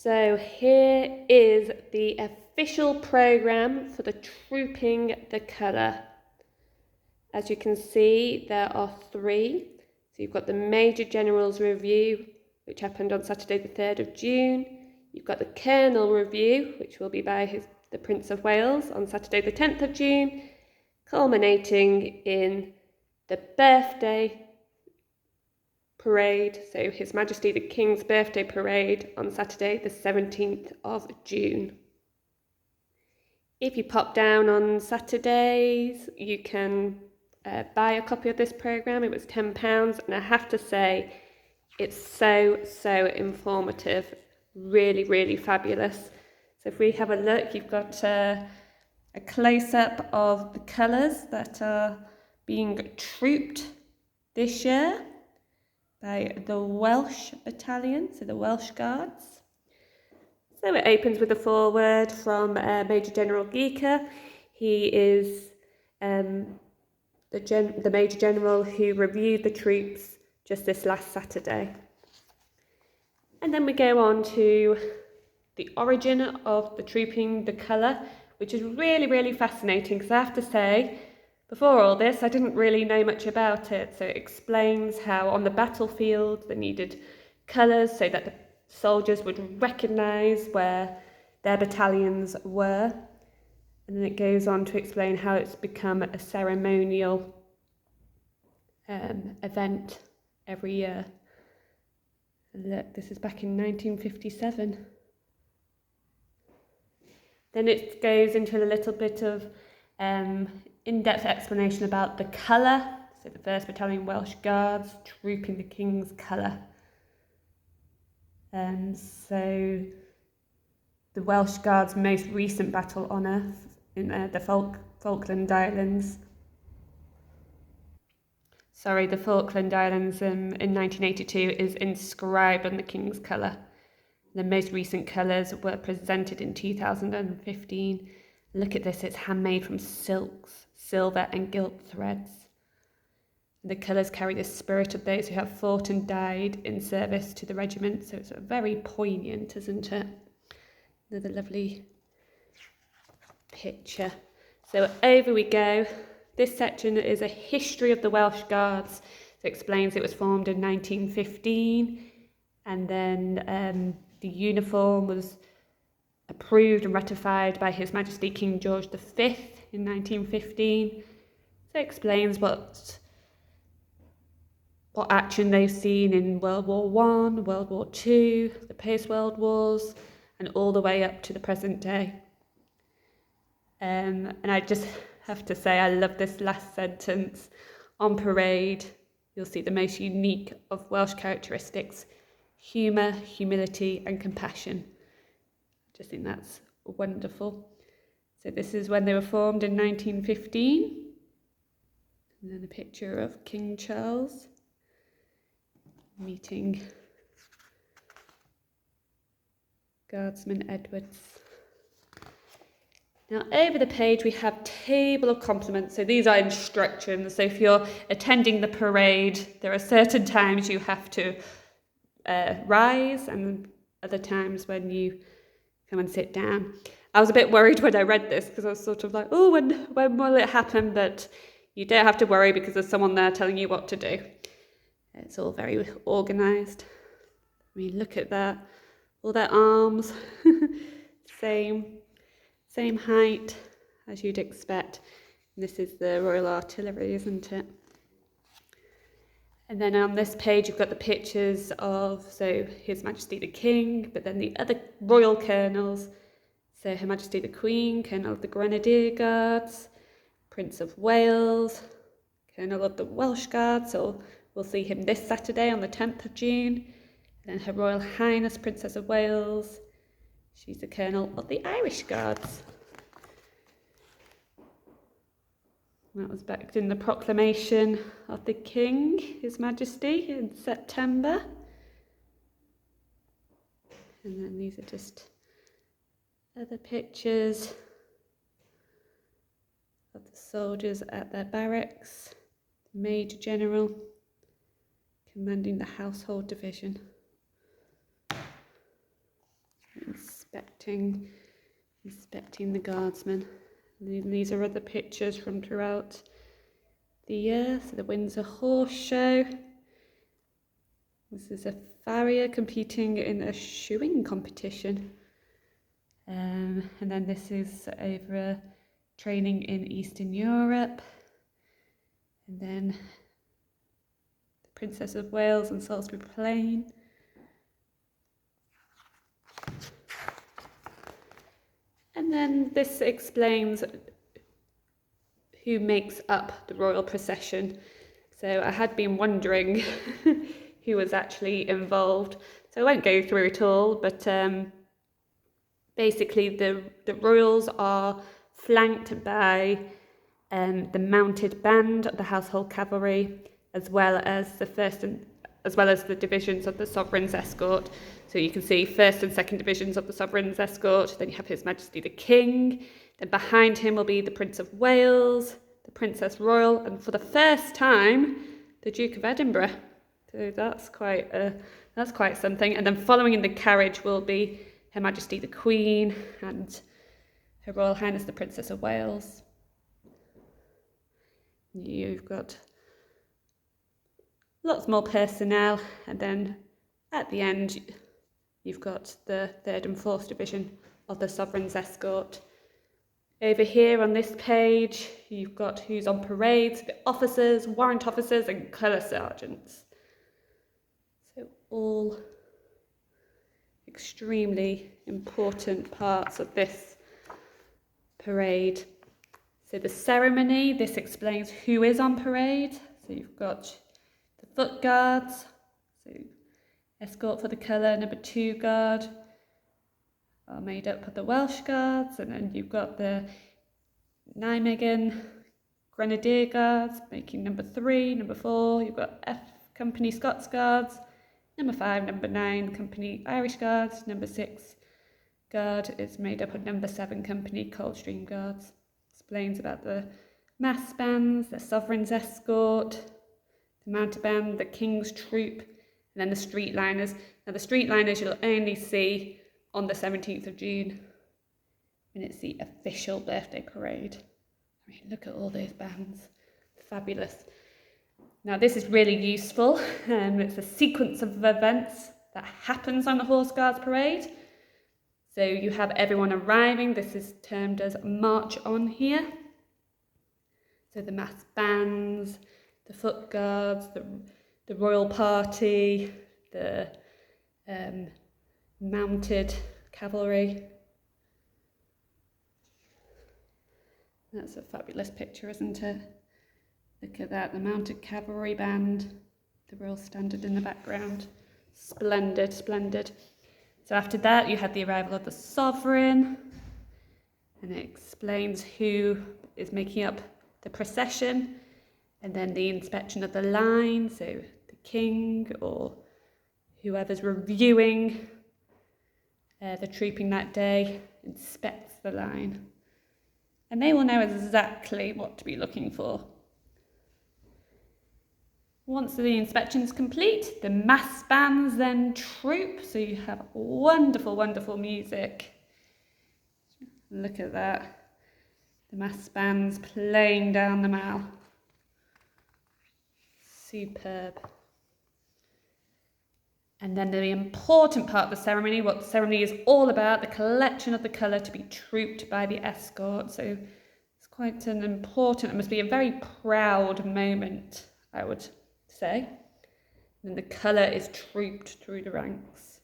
So here is the official programme for the Trooping the Colour. As you can see, there are 3. So you've got the Major General's Review, which happened on Saturday the 3rd of June. You've got the Colonel Review, which will be by the Prince of Wales on Saturday the 10th of June, culminating in the birthday parade, so His Majesty the King's birthday parade on Saturday the 17th of June. If you pop down on Saturdays, you can buy a copy of this programme. It was £10, and I have to say it's so informative, really fabulous. So if we have a look, you've got a close-up of the colours that are being trooped this year by the Welsh battalion, so the Welsh Guards. So it opens with a foreword from Major General Geeker. He is the Major General who reviewed the troops just this last Saturday. And then we go on to the origin of the Trooping the Colour, which is really fascinating, because I have to say, before all this, I didn't really know much about it. So it explains how on the battlefield they needed colours so that the soldiers would recognise where their battalions were. And then it goes on to explain how it's become a ceremonial event every year. And look, this is back in 1957. Then it goes into a little bit of in-depth explanation about the colour. So the 1st Battalion Welsh Guards trooping the King's colour. So the Welsh Guards' most recent battle honour in the Falkland Islands. The Falkland Islands in 1982 is inscribed on the King's colour. The most recent colours were presented in 2015. Look at this, it's handmade from silks, silver and gilt threads. The colours carry the spirit of those who have fought and died in service to the regiment, so it's very poignant, isn't it? Another lovely picture. So over we go. This section is a history of the Welsh Guards. So it explains it was formed in 1915, and then the uniform was approved and ratified by His Majesty King George V in 1915. So it explains what action they've seen in World War I, World War II, the post-World Wars, and all the way up to the present day. And I just have to say, I love this last sentence. On parade, you'll see the most unique of Welsh characteristics: humour, humility and compassion. I just think that's wonderful. So this is when they were formed in 1915. And then a picture of King Charles meeting Guardsman Edwards. Now over the page we have table of compliments. So these are instructions. So if you're attending the parade, there are certain times you have to rise, and other times when you come and sit down. I was a bit worried when I read this, because I was sort of like, oh, when will it happen? But you don't have to worry, because there's someone there telling you what to do. It's all very organised. I mean, look at that. All their arms. Same height as you'd expect. And this is the Royal Artillery, isn't it? And then on this page you've got the pictures of, so His Majesty the King, but then the other royal colonels. So Her Majesty the Queen, Colonel of the Grenadier Guards, Prince of Wales, Colonel of the Welsh Guards, so we'll see him this Saturday on the 10th of June. And then Her Royal Highness Princess of Wales, she's the Colonel of the Irish Guards. That was back in the proclamation of the King, His Majesty, in September. And then these are just other pictures of the soldiers at their barracks. The Major General commanding the Household Division. inspecting the guardsmen. And these are other pictures from throughout the year. So the Windsor Horse Show. This is a farrier competing in a shoeing competition. And then this is over training in Eastern Europe. And then the Princess of Wales and Salisbury Plain. And then this explains who makes up the royal procession. So I had been wondering who was actually involved. So I won't go through it all, but basically the royals are flanked by the mounted band of the household cavalry, as well as the divisions of the sovereign's escort. So you can see first and second divisions of the sovereign's escort. Then you have His Majesty the King. Then behind him will be the Prince of Wales, the Princess Royal, and for the first time, the Duke of Edinburgh. So that's quite something. And then following in the carriage will be Her Majesty the Queen and Her Royal Highness the Princess of Wales. You've got lots more personnel, and then at the end you've got the 3rd and 4th Division of the Sovereign's Escort. Over here on this page you've got who's on parade, the officers, warrant officers and colour sergeants. So all extremely important parts of this parade. So the ceremony, this explains who is on parade. So you've got the foot guards, so escort for the colour, number 2 guard are made up of the Welsh guards, and then you've got the Nijmegen Grenadier Guards making number 3, number 4, you've got F Company Scots Guards, number 5, number 9 Company Irish Guards, number 6 Guard is made up of number 7 Company Coldstream Guards. Explains about the mass bands, the Sovereign's Escort, the mounted band, the King's Troop, and then the streetliners. Now the streetliners you'll only see on the 17th of June when it's the official birthday parade. I mean, look at all those bands, fabulous. Now this is really useful. It's a sequence of events that happens on the Horse Guards parade. So you have everyone arriving. This is termed as march on here. So the mass bands, the foot guards, the royal party, the mounted cavalry. That's a fabulous picture, isn't it? Look at that, the mounted cavalry band, the Royal Standard in the background. Splendid, splendid. So after that, you have the arrival of the sovereign, and it explains who is making up the procession, and then the inspection of the line, so the king or whoever's reviewing the trooping that day inspects the line, and they will know exactly what to be looking for. Once the inspection's complete, the mass bands then troop, so you have wonderful, wonderful music. Look at that, the mass bands playing down the Mall. Superb. And then the important part of the ceremony, what the ceremony is all about, the collection of the colour to be trooped by the escort. So it's quite an important, it must be a very proud moment, I would say. And the colour is trooped through the ranks.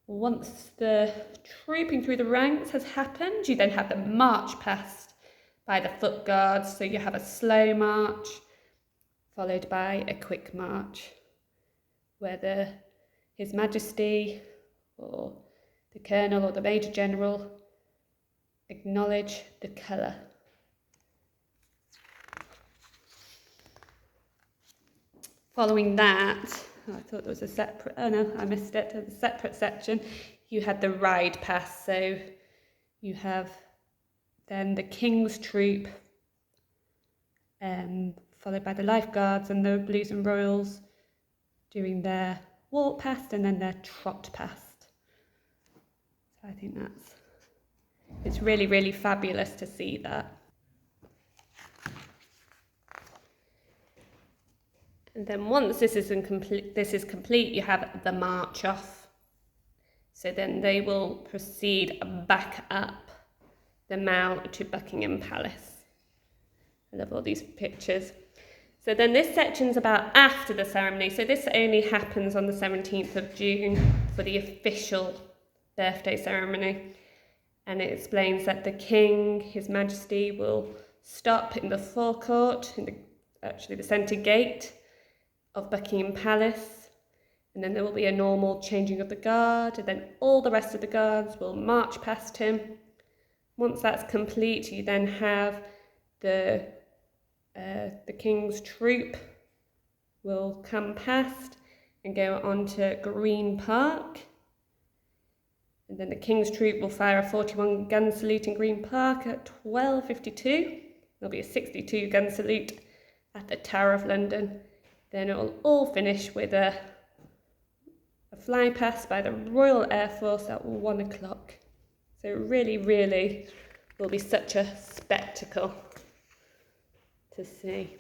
Once the trooping through the ranks has happened, you then have the march past by the foot guards. So you have a slow march followed by a quick march where His Majesty or the Colonel or the Major General acknowledge the colour. Following that, I thought there was a separate, oh no, I missed it, a separate section. You had the ride past, so you have then the King's Troop, followed by the Lifeguards and the Blues and Royals doing their walk past and then their trot past. So I think it's really, really fabulous to see that. And then once this is complete, you have the march off. So then they will proceed back up the Mall to Buckingham Palace. I love all these pictures. So then this section's about after the ceremony. So this only happens on the 17th of June for the official birthday ceremony. And it explains that the King, His Majesty, will stop in the forecourt, actually the centre gate of Buckingham Palace. And then there will be a normal changing of the guard, and then all the rest of the guards will march past him. Once that's complete, you then have the King's troop will come past and go on to Green Park. And then the King's troop will fire a 41 gun salute in Green Park at 12:52. There'll be a 62 gun salute at the Tower of London. Then it will all finish with a fly past by the Royal Air Force at 1 o'clock. So it really, really will be such a spectacle to see.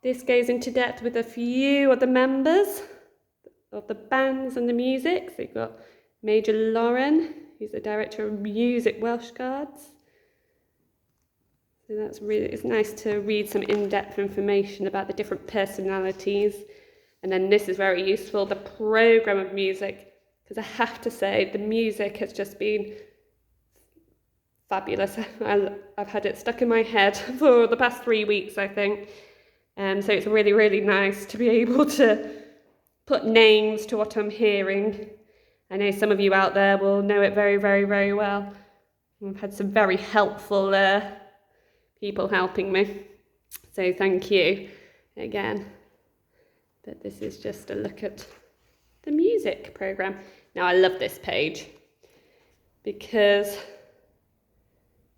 This goes into depth with a few of the members of the bands and the music. So you've got Major Lauren, who's the Director of Music Welsh Guards. So it's nice to read some in-depth information about the different personalities. And then this is very useful, the programme of music, because I have to say the music has just been fabulous. I've had it stuck in my head for the past 3 weeks, I think. So it's really, really nice to be able to put names to what I'm hearing. I know some of you out there will know it very, very, very well. I've had some very helpful people helping me. So thank you again. But this is just a look at the music programme. Now I love this page because,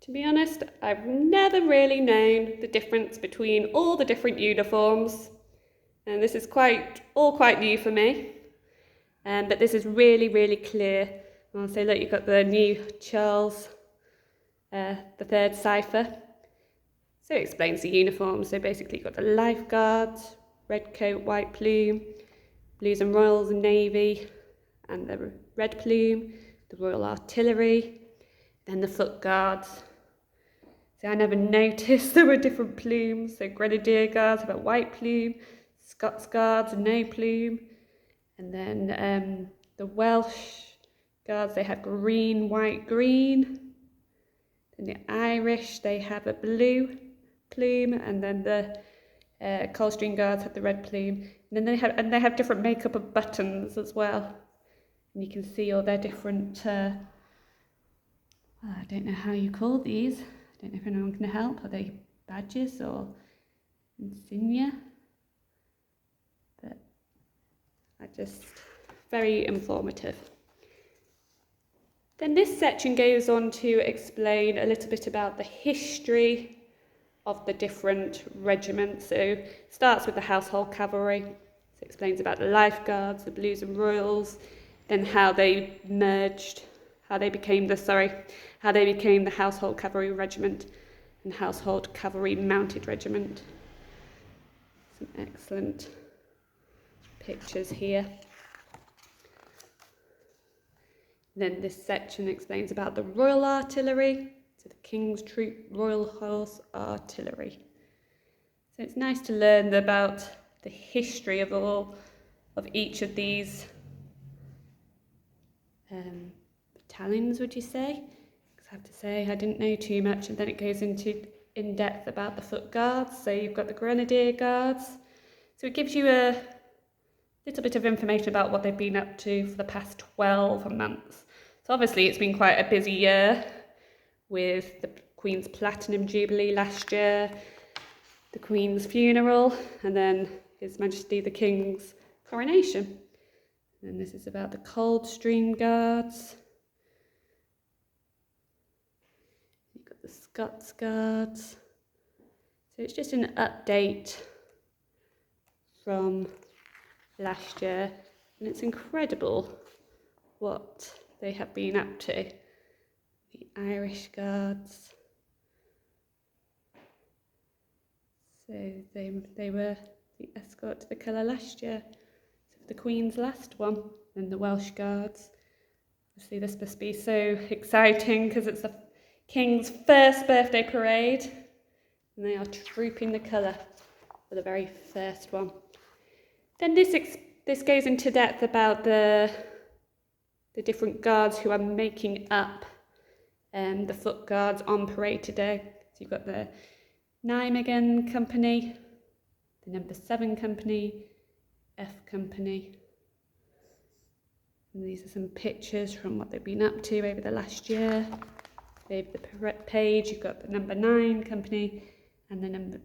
to be honest, I've never really known the difference between all the different uniforms. And this is all quite new for me. But this is really, really clear. I'll say, look, you've got the new Charles III cipher. So it explains the uniforms. So basically you've got the lifeguards, red coat, white plume, Blues and Royals Navy, and the red plume, the Royal Artillery, then the foot guards. So I never noticed there were different plumes. So Grenadier Guards have a white plume, Scots Guards no plume, and then the Welsh Guards, they have green, white, green. Then the Irish, they have a blue plume, and then the Coldstream Guards have the red plume. And then they have different makeup of buttons as well. And you can see all their different, I don't know how you call these. I don't know if anyone can help. Are they badges or insignia? But very informative. Then this section goes on to explain a little bit about the history of the different regiments. So it starts with the Household Cavalry. So it explains about the Life Guards, the Blues and Royals, then how they merged, how they became the Household Cavalry Regiment and Household Cavalry Mounted Regiment. Some excellent pictures here. Then this section explains about the Royal Artillery, so the King's Troop Royal Horse Artillery. So it's nice to learn about the history of each of these battalions, would you say? Because I have to say I didn't know too much, and then it goes into in depth about the foot guards. So you've got the Grenadier Guards. So it gives you a little bit of information about what they've been up to for the past 12 months. So obviously it's been quite a busy year with the Queen's Platinum Jubilee last year, the Queen's funeral, and then His Majesty the King's coronation. And this is about the Coldstream Guards. You've got the Scots Guards. So it's just an update from last year, and it's incredible what they have been up to. The Irish Guards. So they were the escort to the colour last year. So the Queen's last one, and the Welsh Guards. Obviously this must be so exciting because it's the King's first birthday parade, and they are trooping the colour for the very first one. Then this goes into depth about the different guards who are making up the foot guards on parade today. So you've got the Nijmegen Company, the number 7 Company, F Company. And these are some pictures from what they've been up to over the last year. Over the page, you've got the number 9 Company and the number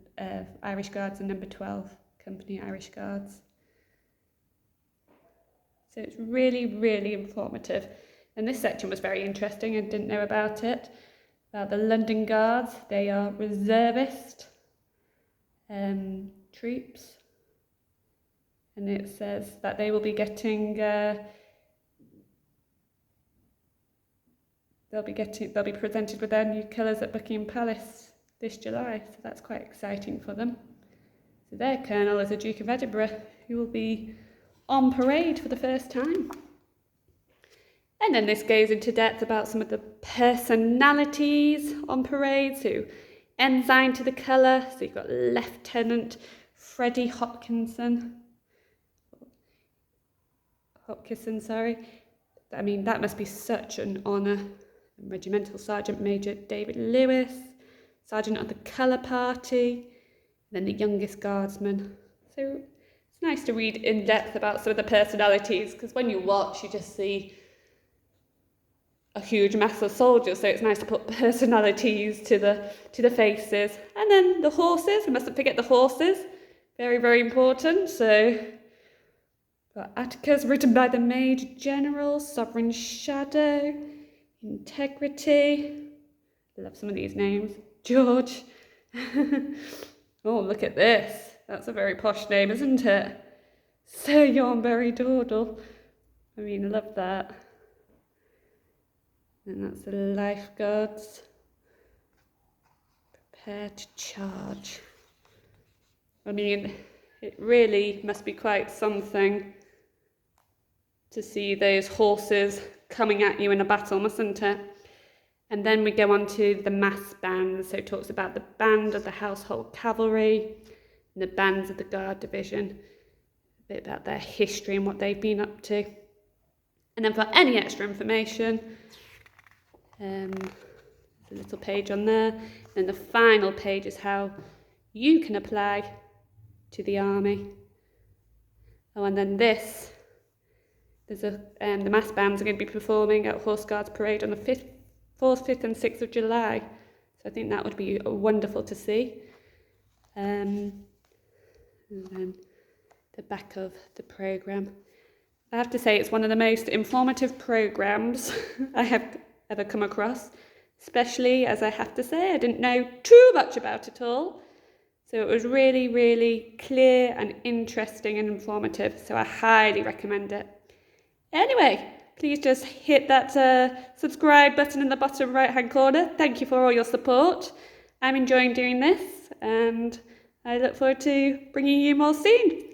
Irish Guards and number 12 Company Irish Guards. So it's really, really informative. And this section was very interesting. I didn't know about it. About the London Guards. They are reservist troops. And it says that they will be getting they'll be presented with their new colours at Buckingham Palace this July. So that's quite exciting for them. So their colonel is a Duke of Edinburgh who will be on parade for the first time. And then this goes into depth about some of the personalities on parade. So ensign to the colour. So you've got Lieutenant Freddie Hopkinson. I mean, that must be such an honour. Regimental Sergeant Major David Lewis, Sergeant of the Colour Party, and then the youngest guardsman. So it's nice to read in depth about some of the personalities, because when you watch, you just see a huge mass of soldiers. So it's nice to put personalities to the faces. And then the horses. We mustn't forget the horses. Very, very important. So got Atticus, written by the Major General, Sovereign Shadow, Integrity. I love some of these names. George. Oh, look at this. That's a very posh name, isn't it? Sir Yarnberry Dawdle. I mean, I love that. And that's the Lifeguards. Prepare to charge. I mean, it really must be quite something to see those horses coming at you in a battle, mustn't it? And then we go on to the mass bands. So it talks about the band of the Household Cavalry and the bands of the Guard Division, a bit about their history and what they've been up to. And then for any extra information, there's a little page on there. And the final page is how you can apply to the army. Oh, and then this. There's the mass bands are going to be performing at Horse Guards Parade on the 4th, 5th and 6th of July. So I think that would be wonderful to see. And then the back of the programme. I have to say it's one of the most informative programmes I have ever come across, especially as I have to say I didn't know too much about it all. So it was really, really clear and interesting and informative. So I highly recommend it. Anyway, please just hit that subscribe button in the bottom right hand corner. Thank you for all your support. I'm enjoying doing this and I look forward to bringing you more soon.